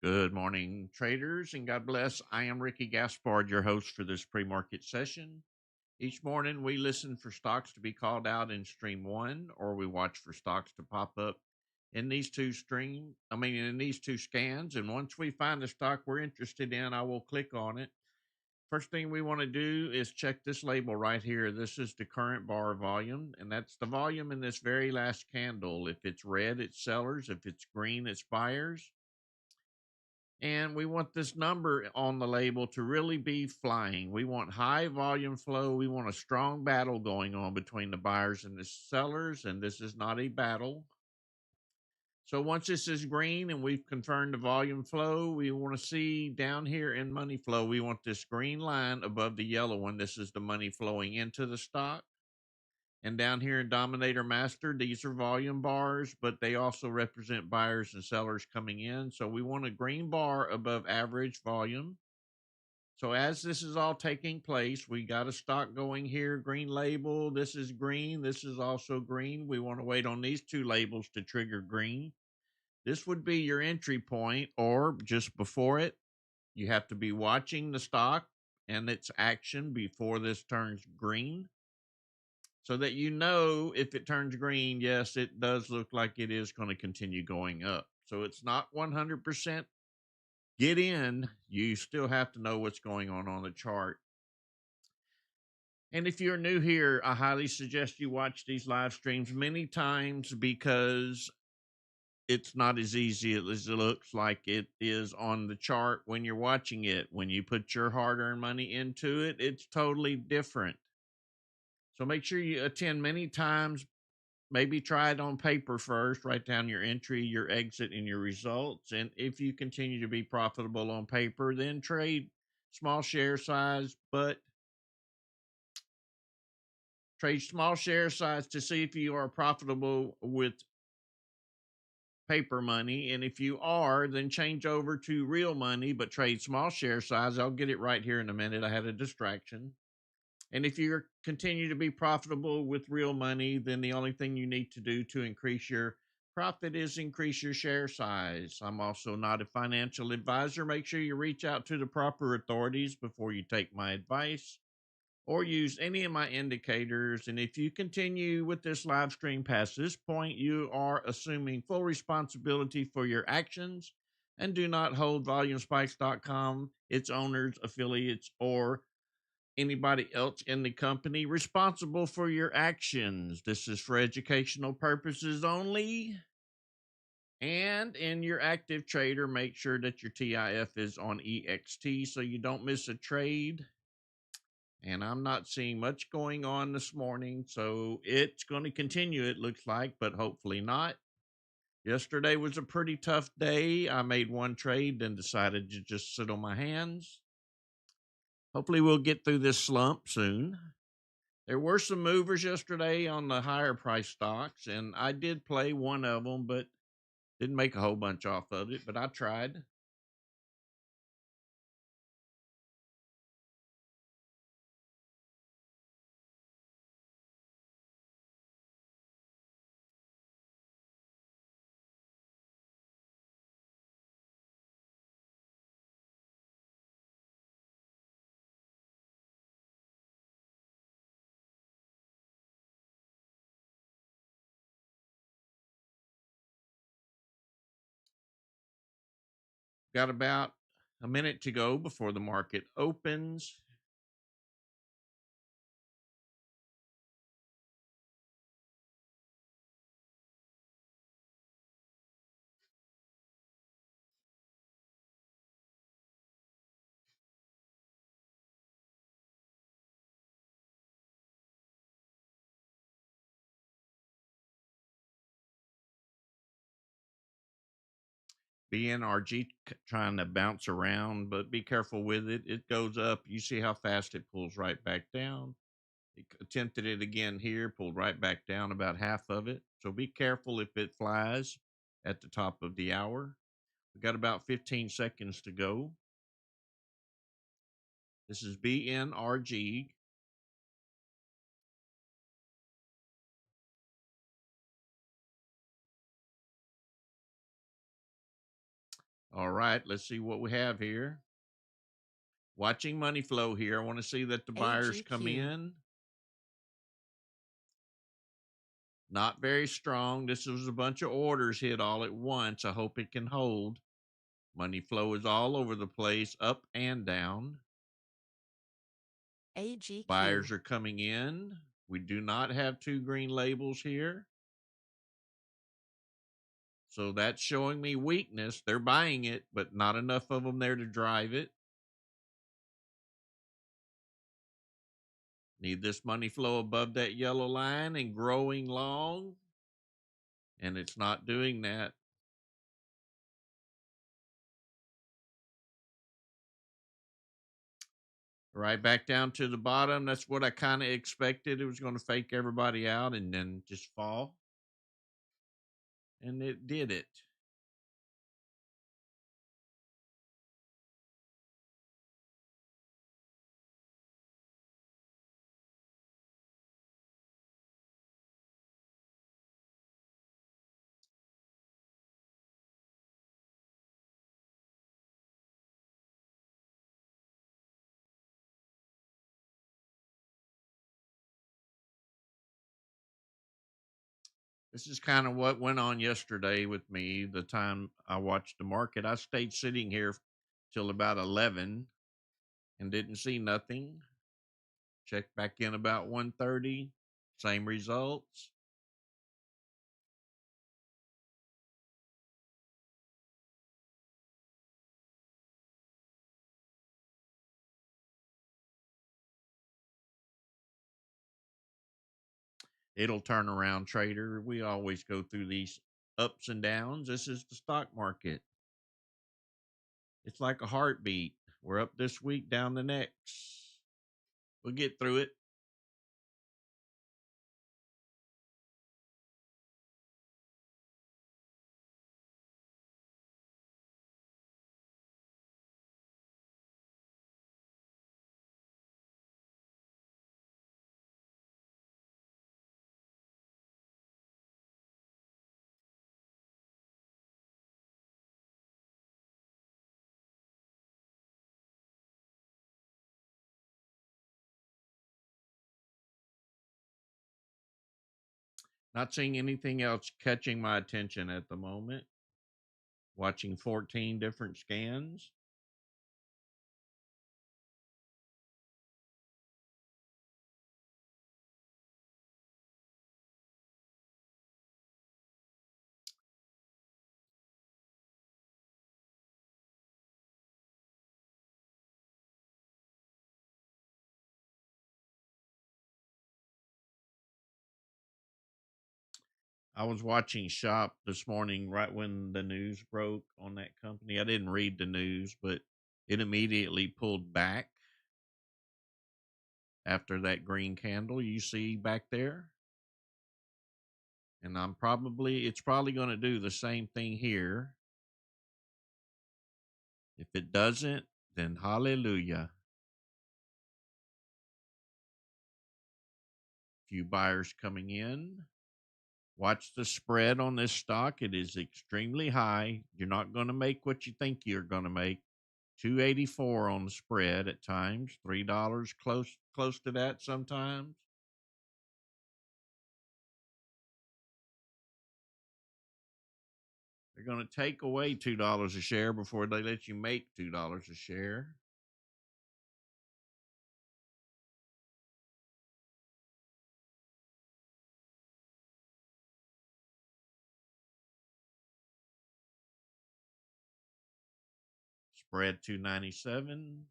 Good morning, traders, and God bless. I am Ricky Gaspard, your host for this pre-market session. Each morning, we listen for stocks to be called out in stream one, or we watch for stocks to pop up in these in these two scans. And once we find a stock we're interested in, I will click on it. First thing we want to do is check this label right here. This is the current bar volume, and that's the volume in this very last candle. If it's red, it's sellers. If it's green, it's buyers. And we want this number on the label to really be flying. We want high volume flow. We want a strong battle going on between the buyers and the sellers. And this is not a battle. So once this is green and we've confirmed the volume flow, we want to see down here in money flow, we want this green line above the yellow one. This is the money flowing into the stock. And down here in Dominator Master, these are volume bars, but they also represent buyers and sellers coming in. So we want a green bar above average volume. So as this is all taking place, we got a stock going here, green label. This is green. This is also green. We want to wait on these two labels to trigger green. This would be your entry point, or just before it. You have to be watching the stock and its action before this turns green, so that you know if it turns green, yes, it does look like it is going to continue going up. So it's not 100% get in. You still have to know what's going on the chart. And if you're new here, I highly suggest you watch these live streams many times, because it's not as easy as it looks like it is on the chart when you're watching it. When you put your hard-earned money into it, it's totally different. So make sure you attend many times. Maybe try it on paper first. Write down your entry, your exit, and your results. And if you continue to be profitable on paper, then trade small share size, but trade small share size to see if you are profitable with paper money. And if you are, then change over to real money, but trade small share size. I'll get it right here in a minute. I had a distraction. And if you continue to be profitable with real money, then the only thing you need to do to increase your profit is increase your share size. I'm also not a financial advisor. Make sure you reach out to the proper authorities before you take my advice or use any of my indicators. And if you continue with this live stream past this point, you are assuming full responsibility for your actions and do not hold volumespikes.com, its owners, affiliates, or anybody else in the company responsible for your actions. This is for educational purposes only. And in your active trader, make sure that your TIF is on EXT so you don't miss a trade. And I'm not seeing much going on this morning, so it's going to continue, it looks like, but hopefully not. Yesterday was a pretty tough day. I made one trade, then decided to just sit on my hands. Hopefully we'll get through this slump soon. There were some movers yesterday on the higher price stocks, and I did play one of them, but didn't make a whole bunch off of it, but I tried. Got about a minute to go before the market opens. BNRG trying to bounce around, but be careful with it. It goes up. You see how fast it pulls right back down. It attempted it again here, pulled right back down about half of it. So be careful if it flies at the top of the hour. We've got about 15 seconds to go. This is BNRG. All right, let's see what we have here. Watching money flow here. I want to see that the buyers come AGQ. in. Not very strong. This was a bunch of orders hit all at once. I hope it can hold. Money flow is all over the place, up and down. AGQ. Buyers are coming in. We do not have two green labels here. So that's showing me weakness. They're buying it, but not enough of them there to drive it. Need this money flow above that yellow line and growing long. And it's not doing that. Right back down to the bottom. That's what I kind of expected. It was going to fake everybody out and then just fall. And it did it. This is kind of what went on yesterday with me. The time I watched the market, I stayed sitting here till about 11 and didn't see nothing. Checked back in about 1:30, same results. It'll turn around, trader. We always go through these ups and downs. This is the stock market. It's like a heartbeat. We're up this week, down the next. We'll get through it. Not seeing anything else catching my attention at the moment. Watching 14 different scans. I was watching Shop this morning right when the news broke on that company. I didn't read the news, but it immediately pulled back after that green candle you see back there. And it's probably going to do the same thing here. If it doesn't, then hallelujah. Few buyers coming in. Watch the spread on this stock. It is extremely high. You're not going to make what you think you're going to make. 284 on the spread at times, $3 close to that sometimes. They're going to take away $2 a share before they let you make $2 a share. Spread 297.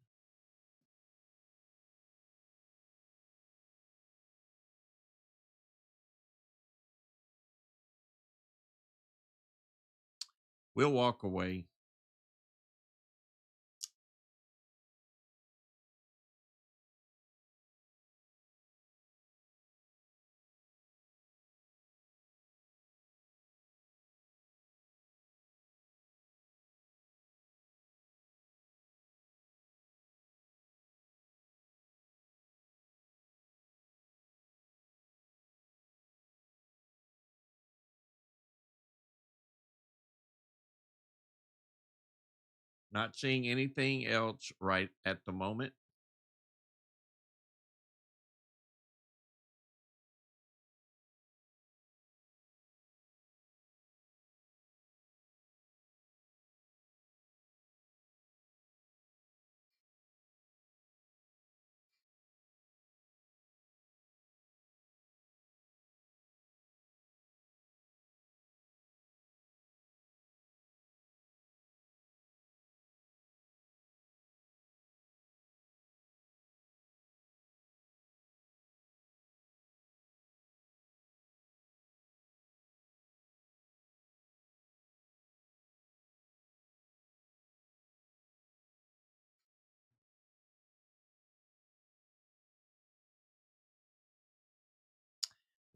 We'll walk away. Not seeing anything else right at the moment.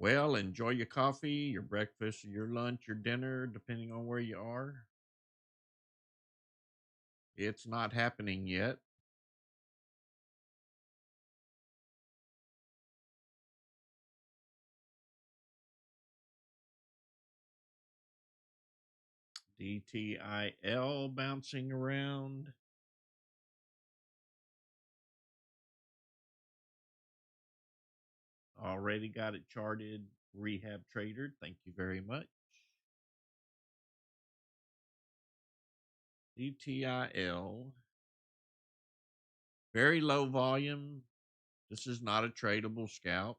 Well, enjoy your coffee, your breakfast, your lunch, your dinner, depending on where you are. It's not happening yet. DTIL bouncing around. Already got it charted. Rehab Trader. Thank you very much. DTIL. Very low volume. This is not a tradable scalp.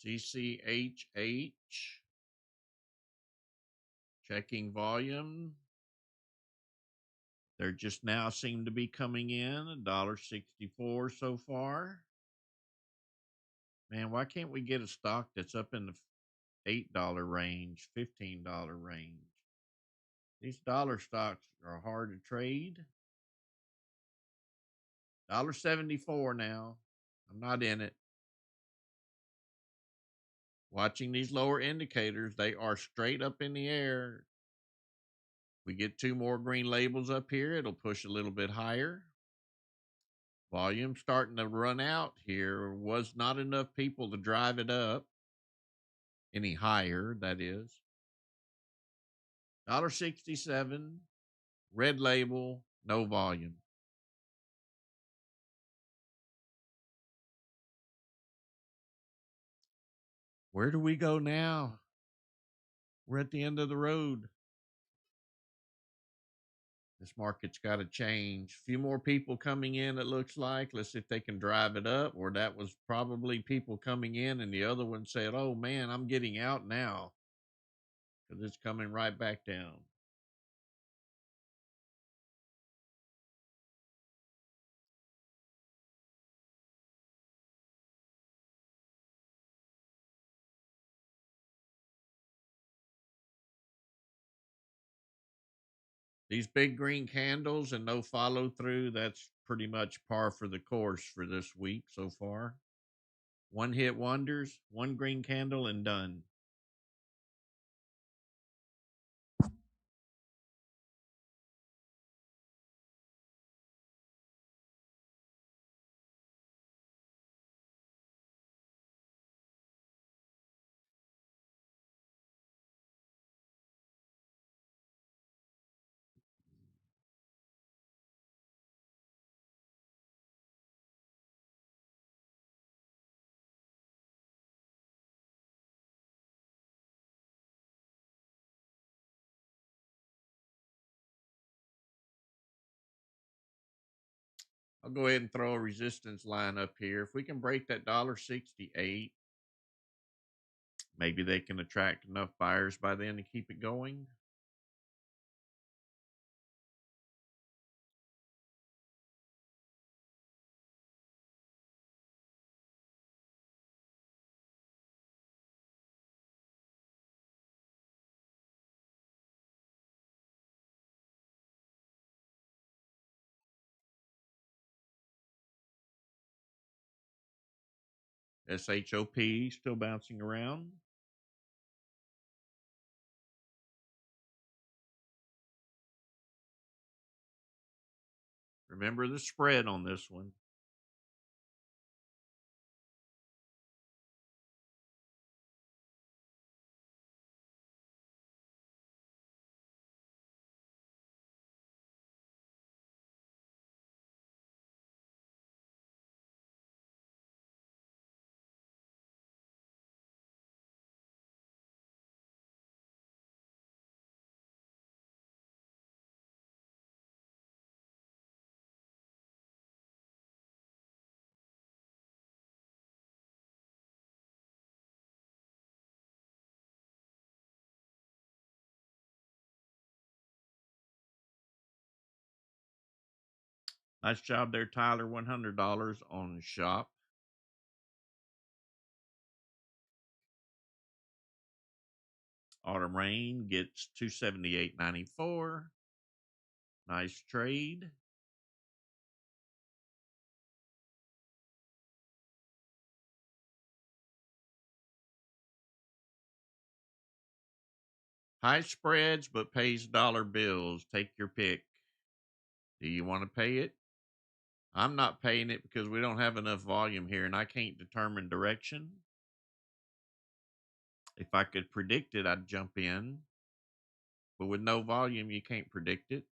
CCHH. Checking volume. They're just now seem to be coming in $1.64 so far. Man, why can't we get a stock that's up in the $8 range, $15 range? These dollar stocks are hard to trade. $1.74 now. I'm not in it. Watching these lower indicators, they are straight up in the air. We get two more green labels up here, it'll push a little bit higher. Volume starting to run out here. Was not enough people to drive it up any higher, that is. $1.67, red label, no volume. Where do we go now? We're at the end of the road. This market's got to change. A few more people coming in, it looks like. Let's see if they can drive it up. Or that was probably people coming in, and the other one said, oh man, I'm getting out now because it's coming right back down. These big green candles and no follow through, that's pretty much par for the course for this week so far. One hit wonders, one green candle, and done. I'll go ahead and throw a resistance line up here. If we can break that $1.68, maybe they can attract enough buyers by then to keep it going. SHOP still bouncing around. Remember the spread on this one. Nice job there, Tyler. $100 on shop. Autumn Rain gets 278.94. Nice trade. High spreads, but pays dollar bills. Take your pick. Do you want to pay it? I'm not paying it because we don't have enough volume here and I can't determine direction. If I could predict it, I'd jump in. But with no volume, you can't predict it.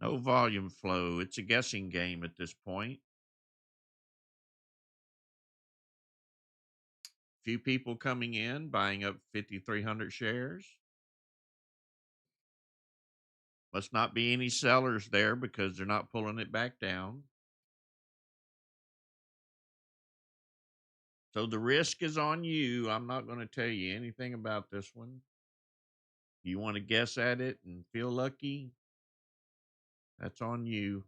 No volume flow. It's a guessing game at this point. Few people coming in, buying up 5,300 shares. Must not be any sellers there because they're not pulling it back down. So the risk is on you. I'm not going to tell you anything about this one. You want to guess at it and feel lucky? That's on you.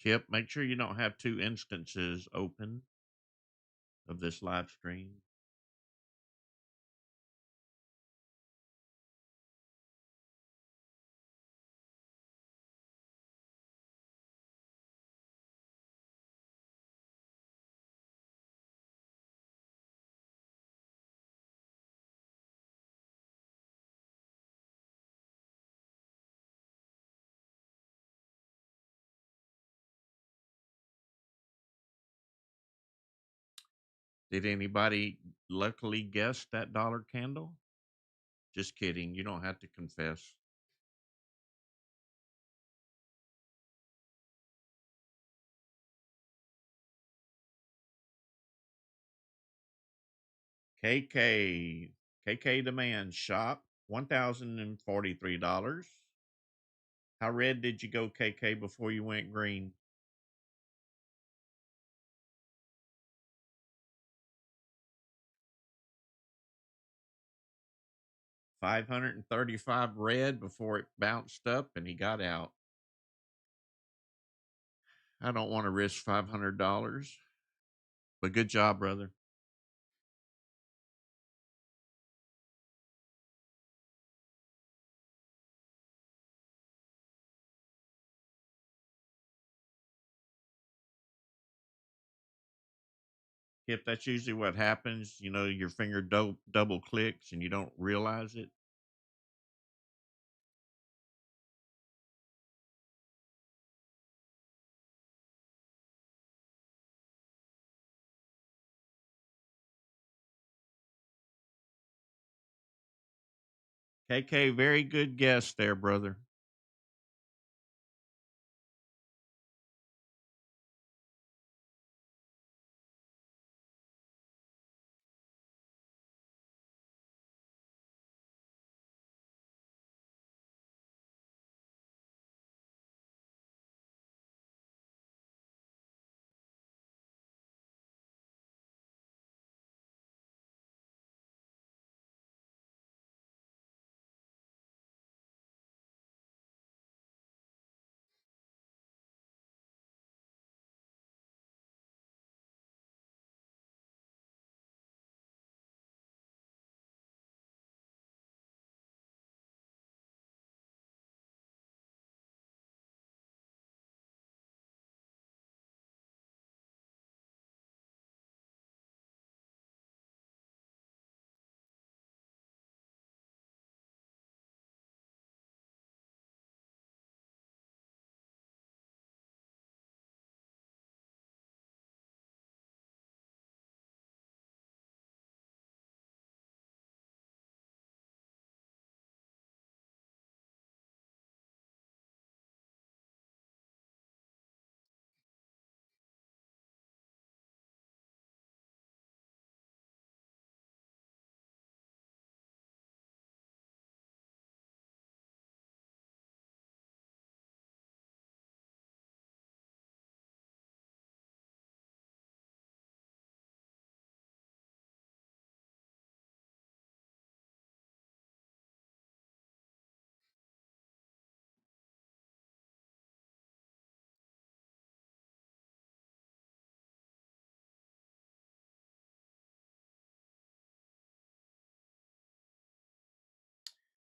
Kip, make sure you don't have two instances open of this live stream. Did anybody luckily guess that dollar candle? Just kidding. You don't have to confess. KK demand shop $1,043. How red did you go, KK, before you went green? $535 red before it bounced up and he got out. I don't want to risk $500, but good job, brother. If that's usually what happens, you know, your finger double clicks and you don't realize it. KK, very good guess there, brother.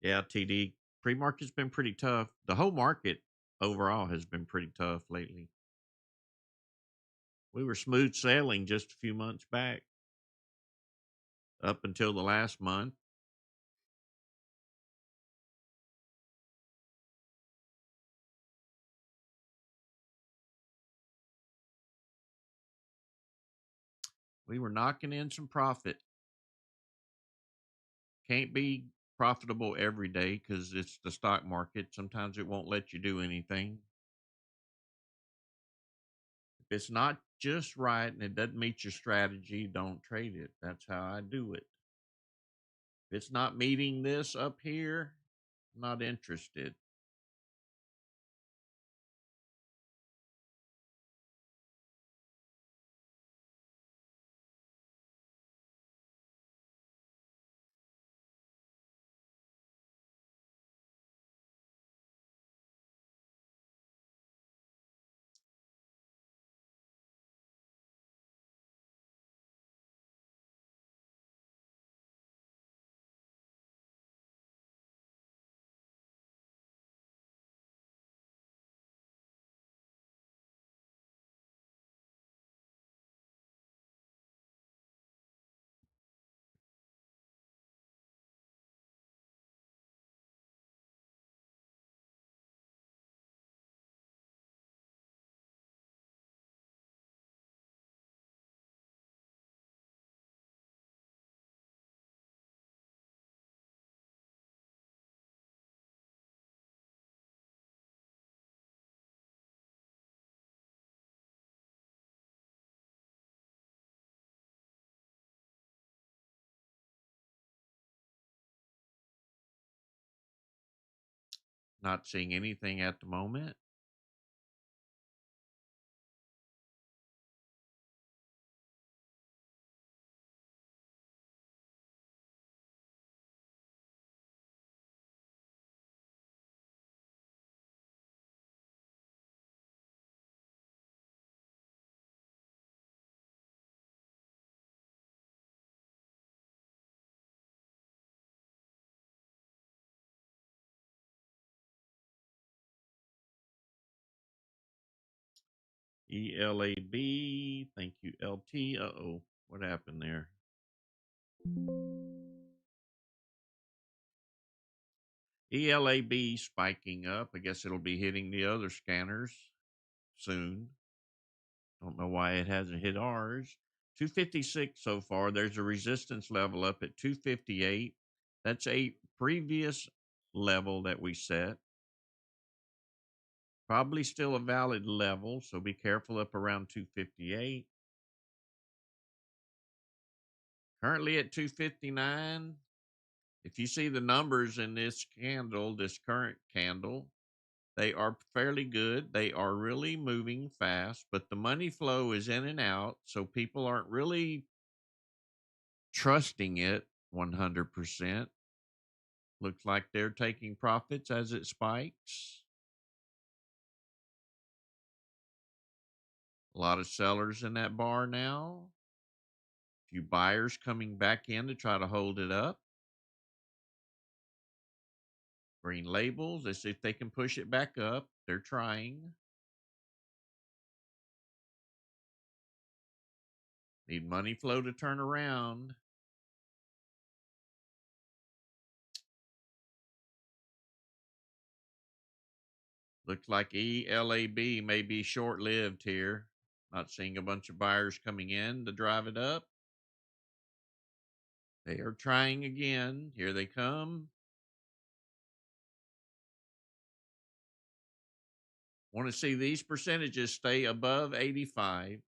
Yeah, TD. Pre market's been pretty tough. The whole market overall has been pretty tough lately. We were smooth sailing just a few months back, up until the last month. We were knocking in some profit. Can't be profitable every day because it's the stock market. Sometimes it won't let you do anything. If it's not just right and it doesn't meet your strategy, don't trade it. That's how I do it. If it's not meeting this up here, I'm not interested. Not seeing anything at the moment. ELAB. Thank you, LT. Uh oh. What happened there? ELAB spiking up. I guess it'll be hitting the other scanners soon. Don't know why it hasn't hit ours. 256 so far. There's a resistance level up at 258. That's 8% previous level that we set. Probably still a valid level, so be careful up around 258. Currently at 259. If you see the numbers in this candle, this current candle, they are fairly good. They are really moving fast, but the money flow is in and out, so people aren't really trusting it 100%. Looks like they're taking profits as it spikes. A lot of sellers in that bar now. A few buyers coming back in to try to hold it up. Green labels. Let's see if they can push it back up. They're trying. Need money flow to turn around. Looks like ELAB may be short lived here. Not seeing a bunch of buyers coming in to drive it up. They are trying again. Here they come. Want to see these percentages stay above 85.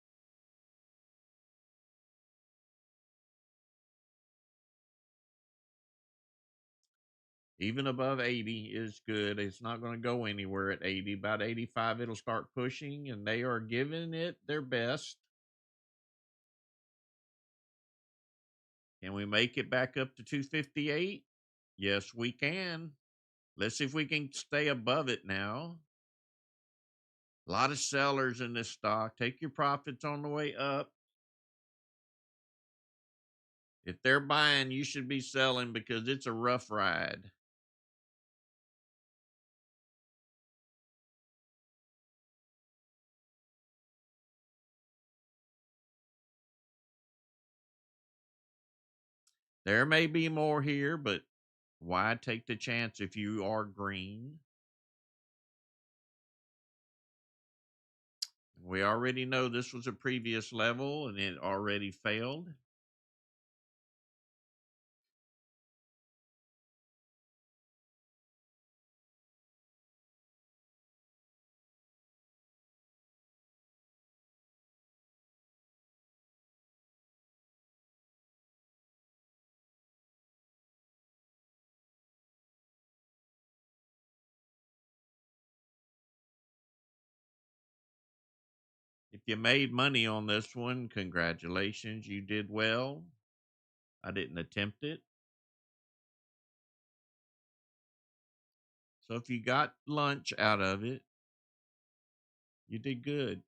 Even above 80 is good. It's not going to go anywhere at 80. About 85, it'll start pushing, and they are giving it their best. Can we make it back up to 258? Yes, we can. Let's see if we can stay above it now. A lot of sellers in this stock. Take your profits on the way up. If they're buying, you should be selling because it's a rough ride. There may be more here, but why take the chance if you are green? We already know this was a previous level and it already failed. If you made money on this one, congratulations. You did well. I didn't attempt it. So if you got lunch out of it, you did good.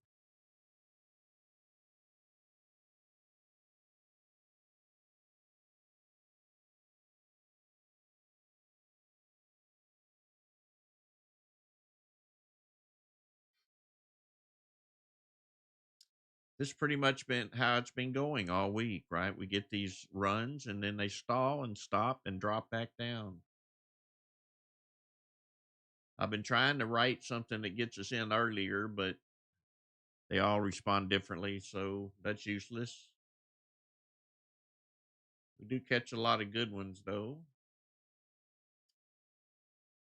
This pretty much been how it's been going all week, right? We get these runs and then they stall and stop and drop back down. I've been trying to write something that gets us in earlier, but they all respond differently, so that's useless. We do catch a lot of good ones, though.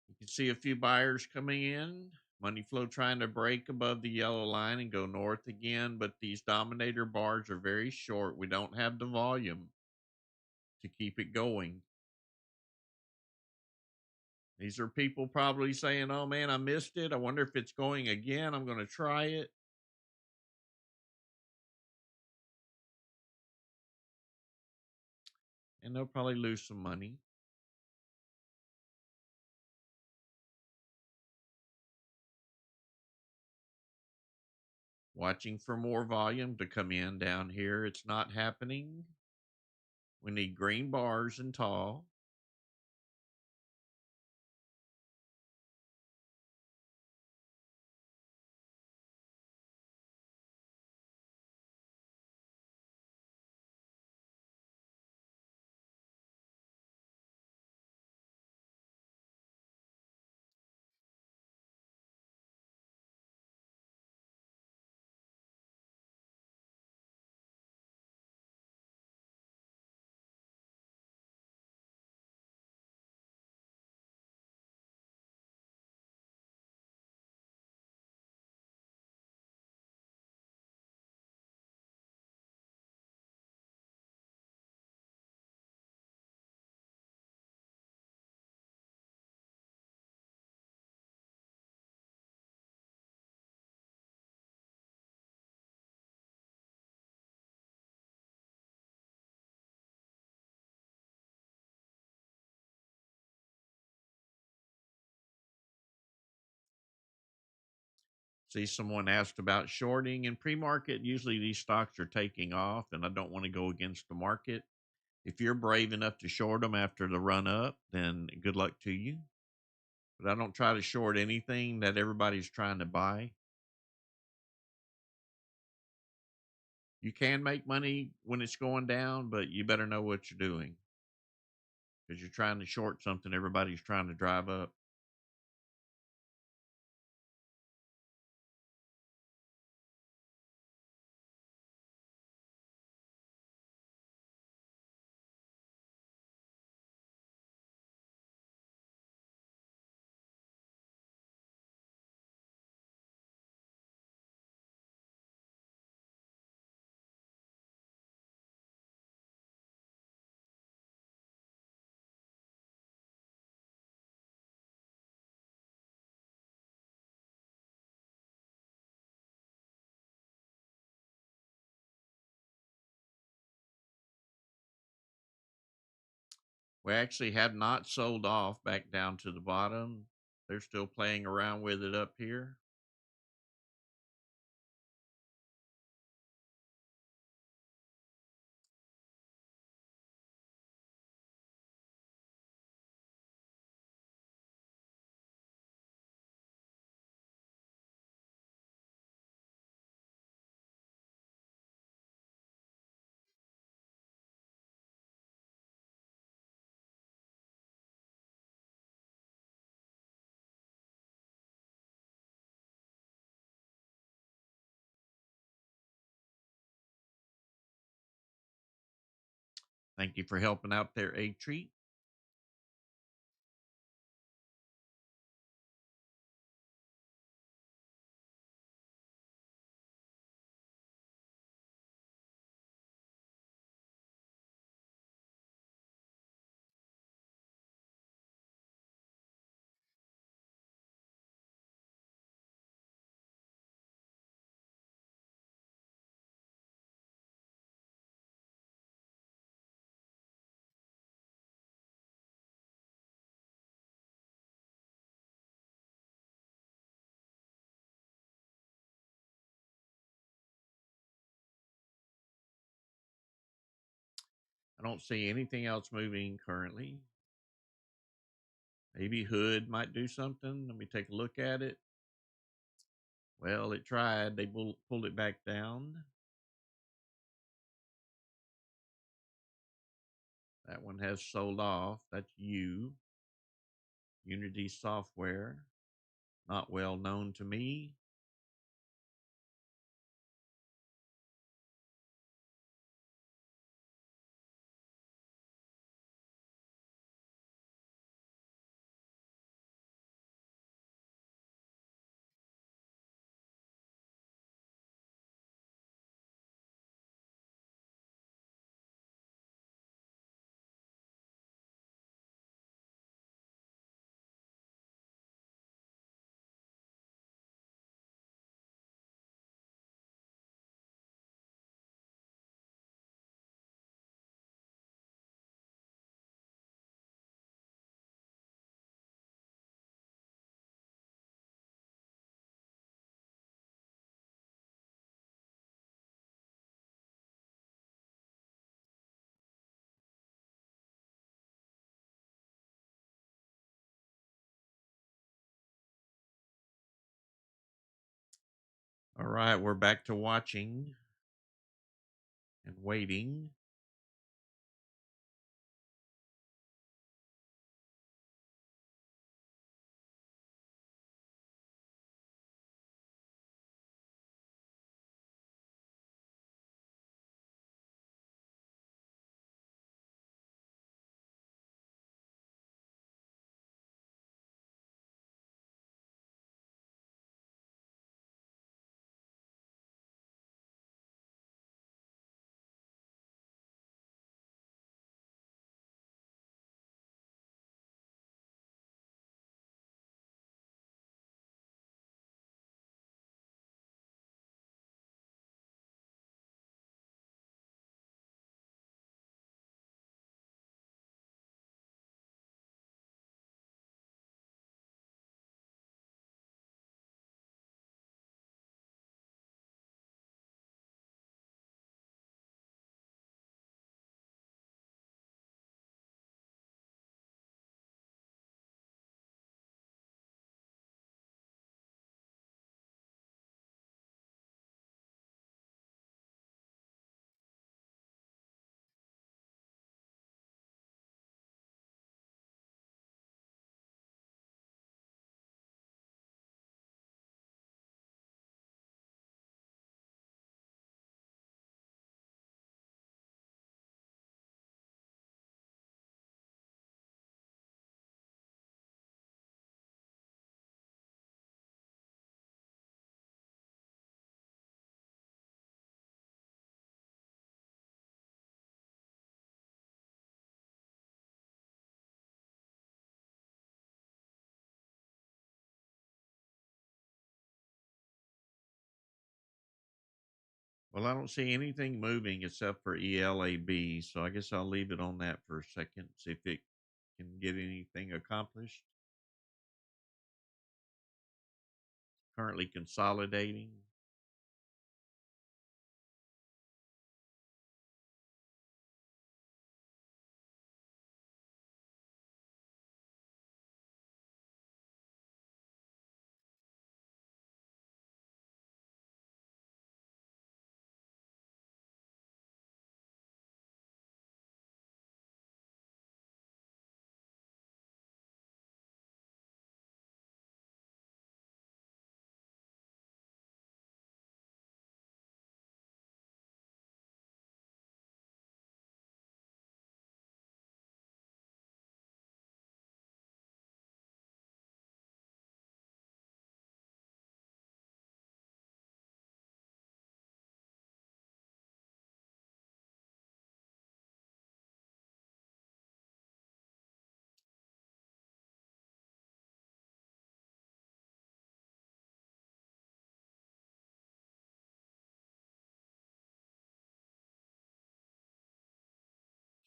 You can see a few buyers coming in. Money flow trying to break above the yellow line and go north again, but these dominator bars are very short. We don't have the volume to keep it going. These are people probably saying, oh man, I missed it. I wonder if it's going again. I'm going to try it. And they'll probably lose some money. Watching for more volume to come in down here. It's not happening. We need green bars and tall. See, someone asked about shorting in pre-market. Usually these stocks are taking off, and I don't want to go against the market. If you're brave enough to short them after the run up, then good luck to you. But I don't try to short anything that everybody's trying to buy. You can make money when it's going down, but you better know what you're doing because you're trying to short something everybody's trying to drive up. We actually have not sold off back down to the bottom. They're still playing around with it up here. Thank you for helping out there, A Treat. I don't see anything else moving currently. Maybe Hood might do something. Let me take a look at it. Well, it tried. They pulled it back down. That one has sold off. That's Unity Software. Not well known to me. All right, we're back to watching and waiting. Well, I don't see anything moving except for ELAB, so I guess I'll leave it on that for a second, see if it can get anything accomplished. Currently consolidating.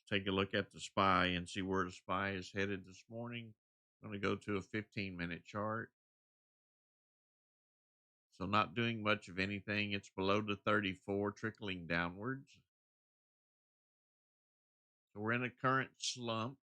Let's take a look at the SPY and see where the SPY is headed this morning. I'm going to go to a 15-minute chart. So not doing much of anything. It's below the 34, trickling downwards. So we're in a current slump.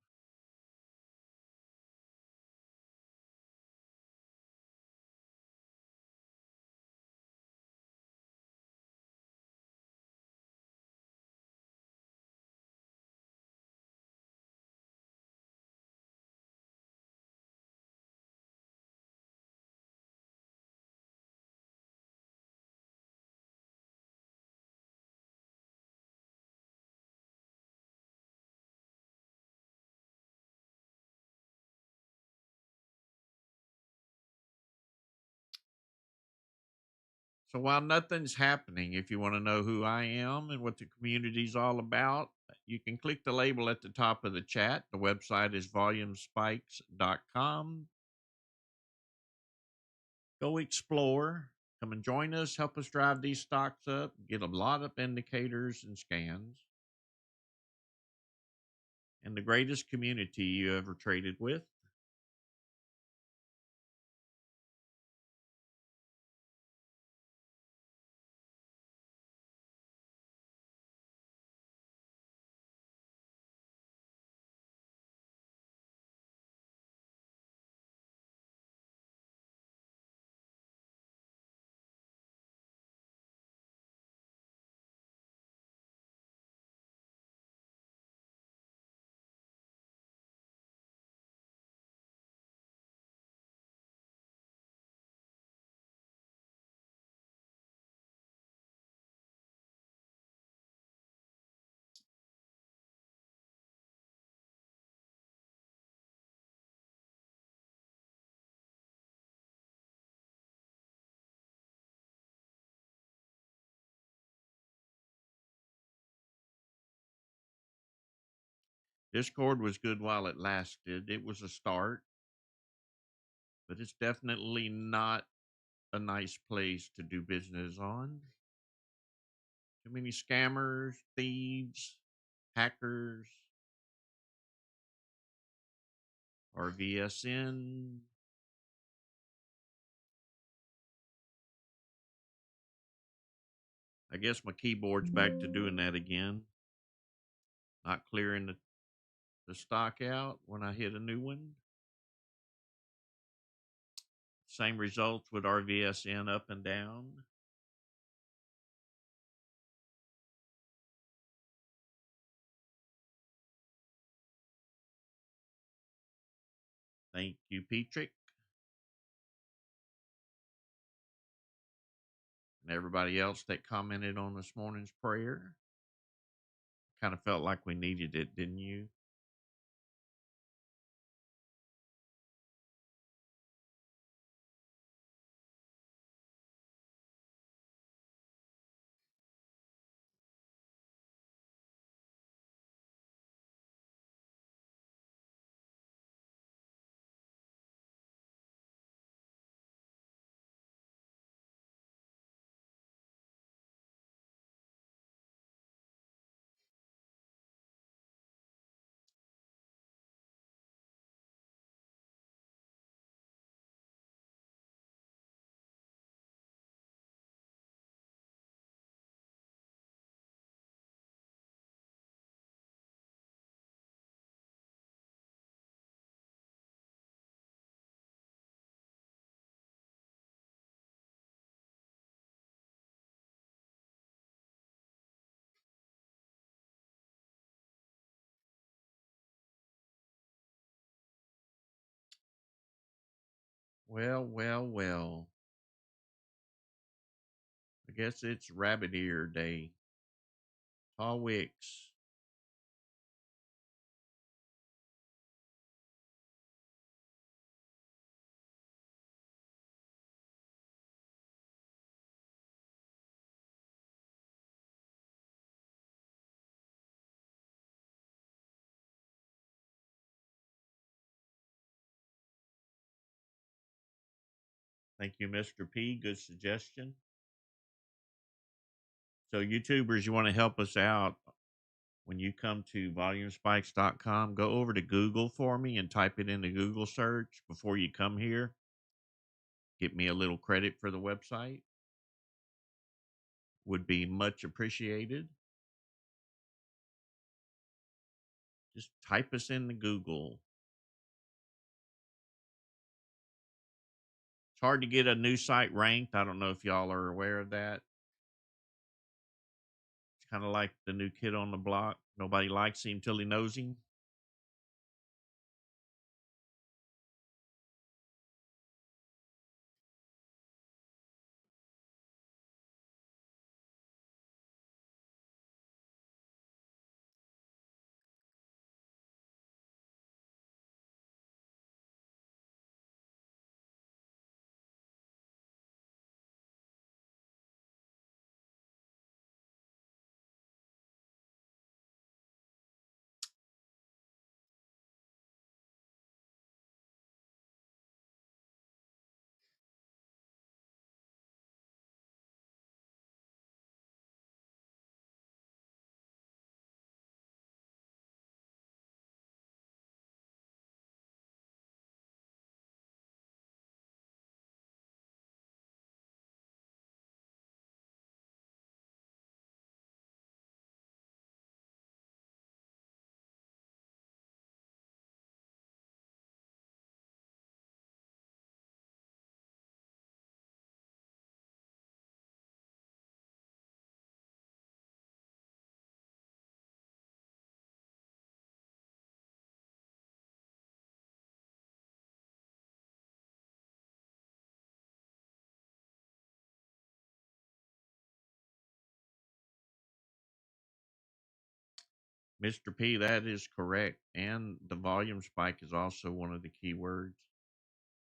So while nothing's happening, if you want to know who I am and what the community's all about, you can click the label at the top of the chat. The website is volumespikes.com. Go explore. Come and join us. Help us drive these stocks up. Get a lot of indicators and scans. And the greatest community you ever traded with. Discord was good while it lasted. It was a start, but it's definitely not a nice place to do business on. Too many scammers, thieves, hackers, RVSN. I guess my keyboard's back to doing that again. Not clearing the stock out when I hit a new one. Same results with RVSN up and down. Thank you, Petrick, and everybody else that commented on this morning's prayer. Kind of felt like we needed it, didn't you? Well, well, well. I guess it's rabbit ear day. Tall Wicks. Thank you, Mr. P. Good suggestion. So, YouTubers, you want to help us out when you come to volumespikes.com, go over to Google for me and type it in the Google search before you come here. Get me a little credit for the website. Would be much appreciated. Just type us in the Google. It's hard to get a new site ranked. I don't know if y'all are aware of that. It's kind of like the new kid on the block. Nobody likes him till he knows him. Mr. P, that is correct. And the volume spike is also one of the keywords,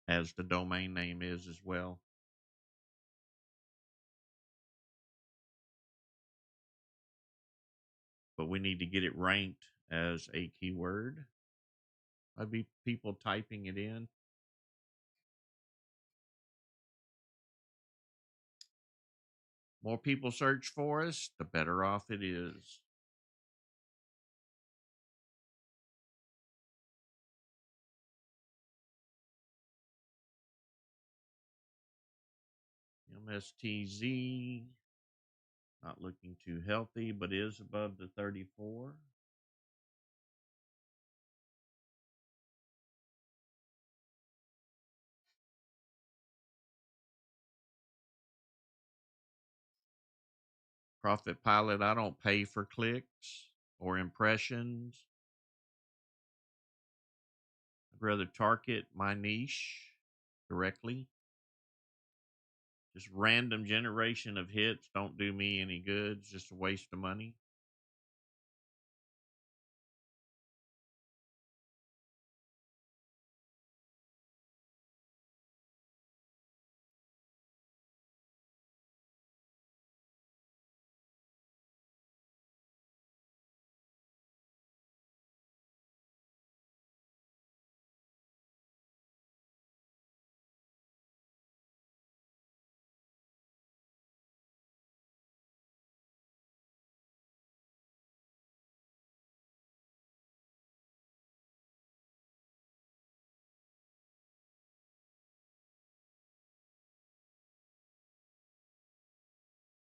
as the domain name is as well. But we need to get it ranked as a keyword. I'd be people typing it in. More people search for us, the better off it is. MSTZ, not looking too healthy, but is above the 34. Profit Pilot, I don't pay for clicks or impressions. I'd rather target my niche directly. Just random generation of hits don't do me any good. It's just a waste of money.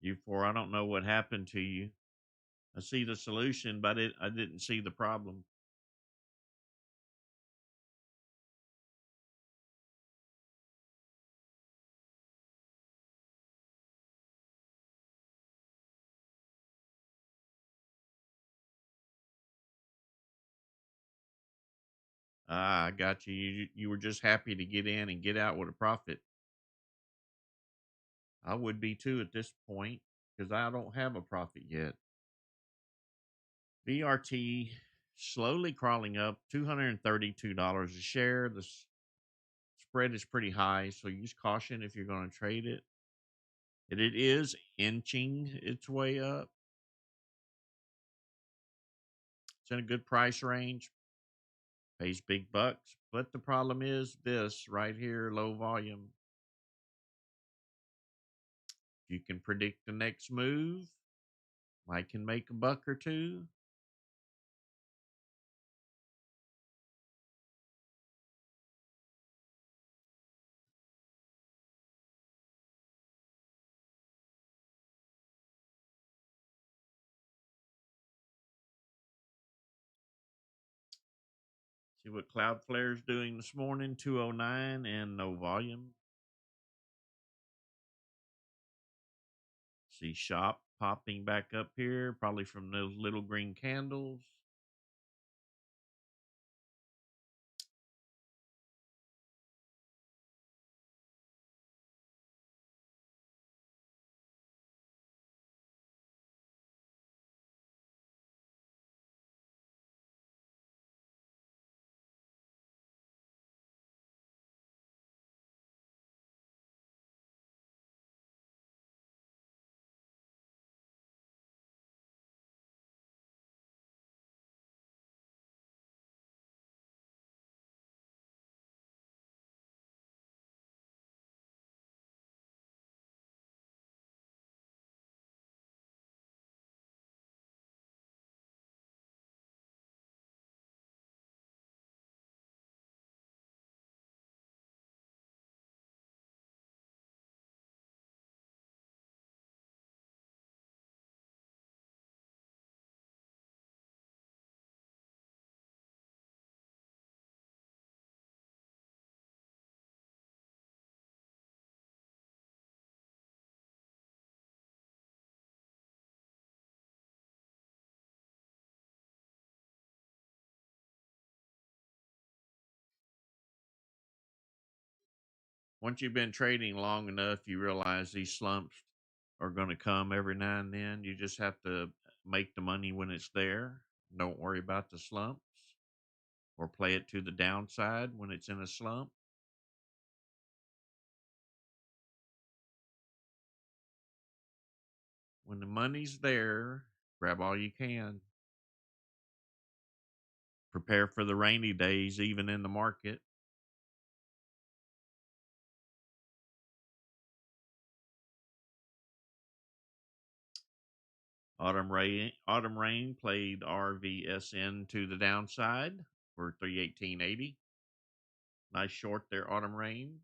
You four, I don't know what happened to you. I see the solution, but I didn't see the problem. Ah, I got you. You were just happy to get in and get out with a profit. I would be too at this point because I don't have a profit yet. VRT slowly crawling up, $232 a share. The spread is pretty high, so use caution if you're going to trade it. And it is inching its way up. It's in a good price range, pays big bucks. But the problem is this right here, low volume. You can predict the next move. I can make a buck or two. See what Cloudflare's doing this morning, 209 and no volume. See shop popping back up here, probably from those little green candles. Once you've been trading long enough, you realize these slumps are going to come every now and then. You just have to make the money when it's there. Don't worry about the slumps or play it to the downside when it's in a slump. When the money's there, grab all you can. Prepare for the rainy days, even in the market. Autumn Rain played RVSN to the downside for 318.80. Nice short there, Autumn Rain.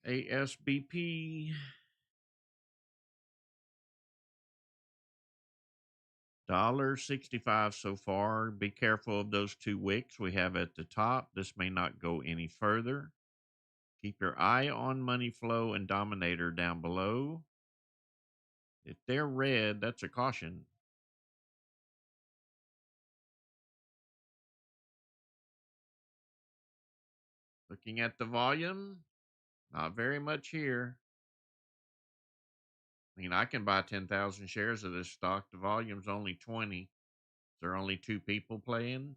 ASBP $1.65 so far. Be careful of those two wicks we have at the top. This may not go any further. Keep your eye on money flow and dominator down below. If they're red, that's a caution. Looking at the volume, not very much here. I mean, I can buy 10,000 shares of this stock. The volume's only 20. There are only two people playing.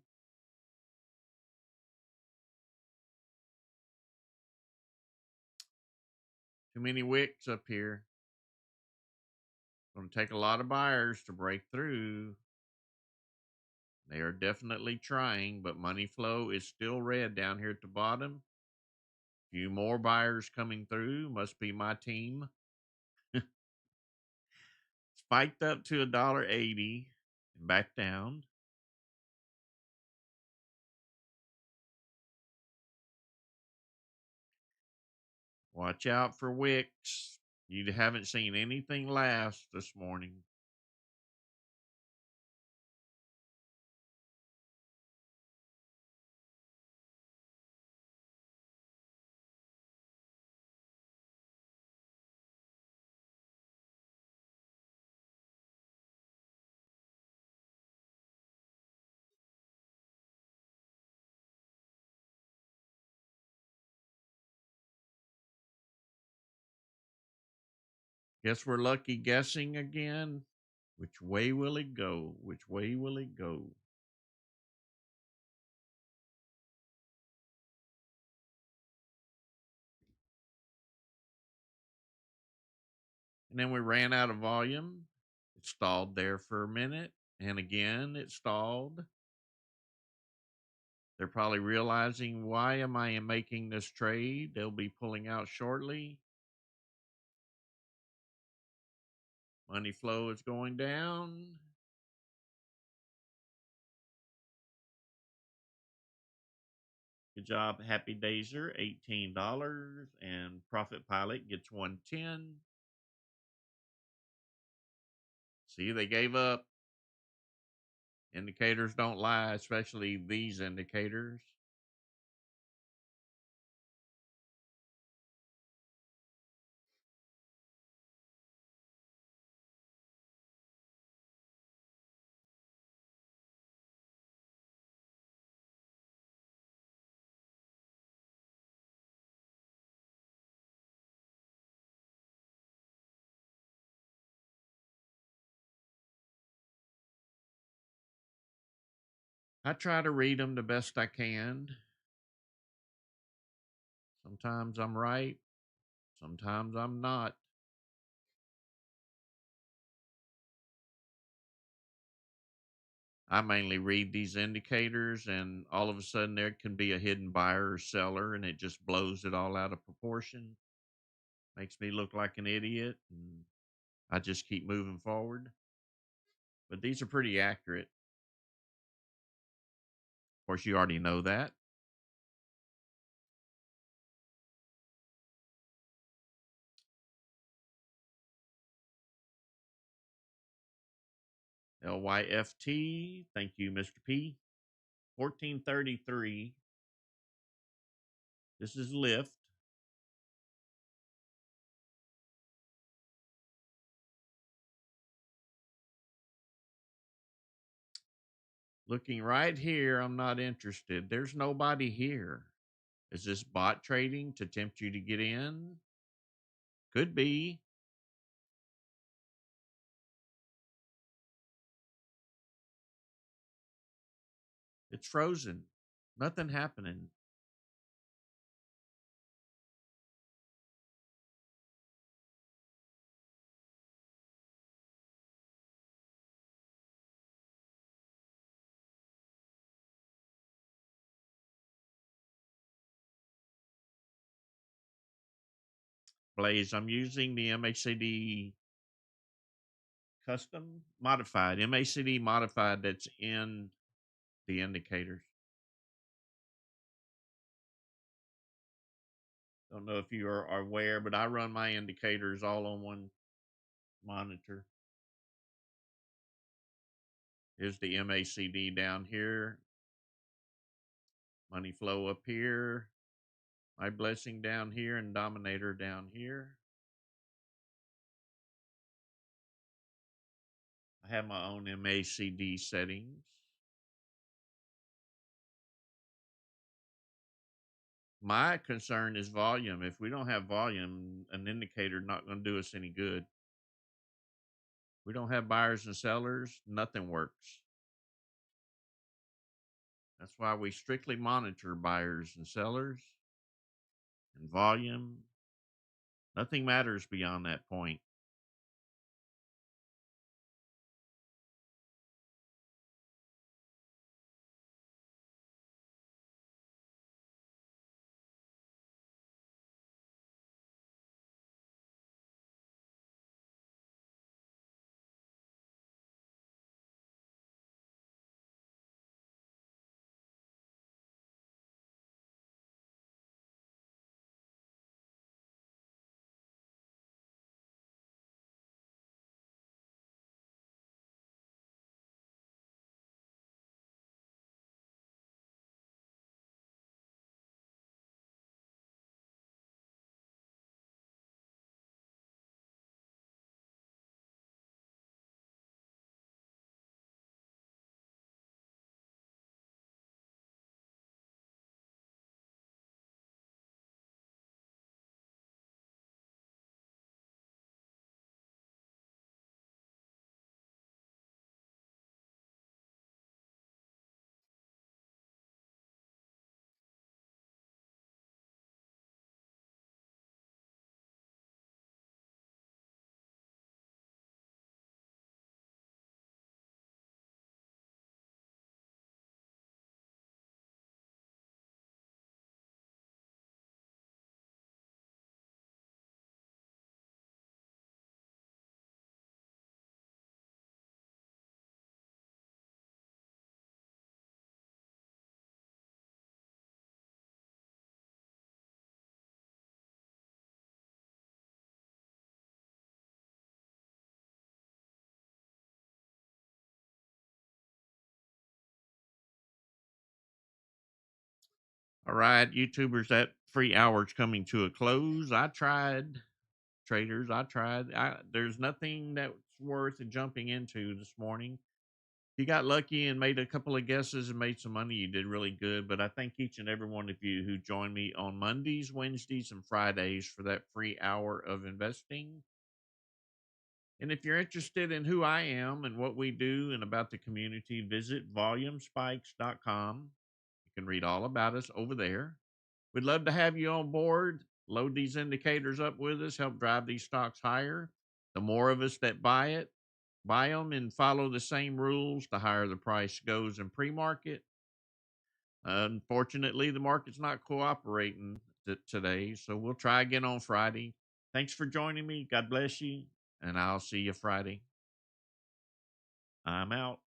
Too many wicks up here. Going to take a lot of buyers to break through. They are definitely trying, but money flow is still red down here at the bottom. Few more buyers coming through. Must be my team. Spiked up to $1.80 and back down. Watch out for wicks. You haven't seen anything last this morning. Guess we're lucky guessing again. Which way will it go? Which way will it go? And then we ran out of volume. It stalled there for a minute. And again, it stalled. They're probably realizing, why am I making this trade? They'll be pulling out shortly. Money flow is going down. Good job, Happy Dazer, $18. And Profit Pilot gets 110. See, they gave up. Indicators don't lie, especially these indicators. I try to read them the best I can. Sometimes I'm right, sometimes I'm not. I mainly read these indicators, and all of a sudden there can be a hidden buyer or seller, and it just blows it all out of proportion. Makes me look like an idiot, and I just keep moving forward. But these are pretty accurate. Of course, you already know that. LYFT. Thank you, Mr. P. 1433. This is lift. Looking right here, I'm not interested. There's nobody here. Is this bot trading to tempt you to get in? Could be. It's frozen. Nothing happening. Blaze, I'm using the MACD custom modified, MACD modified that's in the indicators. Don't know if you are aware, but I run my indicators all on one monitor. Here's the MACD down here. Money flow up here. My blessing down here and dominator down here. I have my own MACD settings. My concern is volume. If we don't have volume, an indicator not going to do us any good. We don't have buyers and sellers, nothing works. That's why we strictly monitor buyers and sellers and volume. Nothing matters beyond that point. All right, YouTubers, that free hour's coming to a close. I tried, traders. I tried. There's nothing that's worth jumping into this morning. You got lucky and made a couple of guesses and made some money. You did really good. But I thank each and every one of you who join me on Mondays, Wednesdays, and Fridays for that free hour of investing. And if you're interested in who I am and what we do and about the community, visit volumespikes.com. You can read all about us over there. We'd love to have you on board. Load these indicators up with us, help drive these stocks higher. The more of us that buy them and follow the same rules, the higher the price goes in pre-market. Unfortunately, the market's not cooperating today, so we'll try again on Friday. Thanks for joining me. God bless you, and I'll see you Friday. I'm out.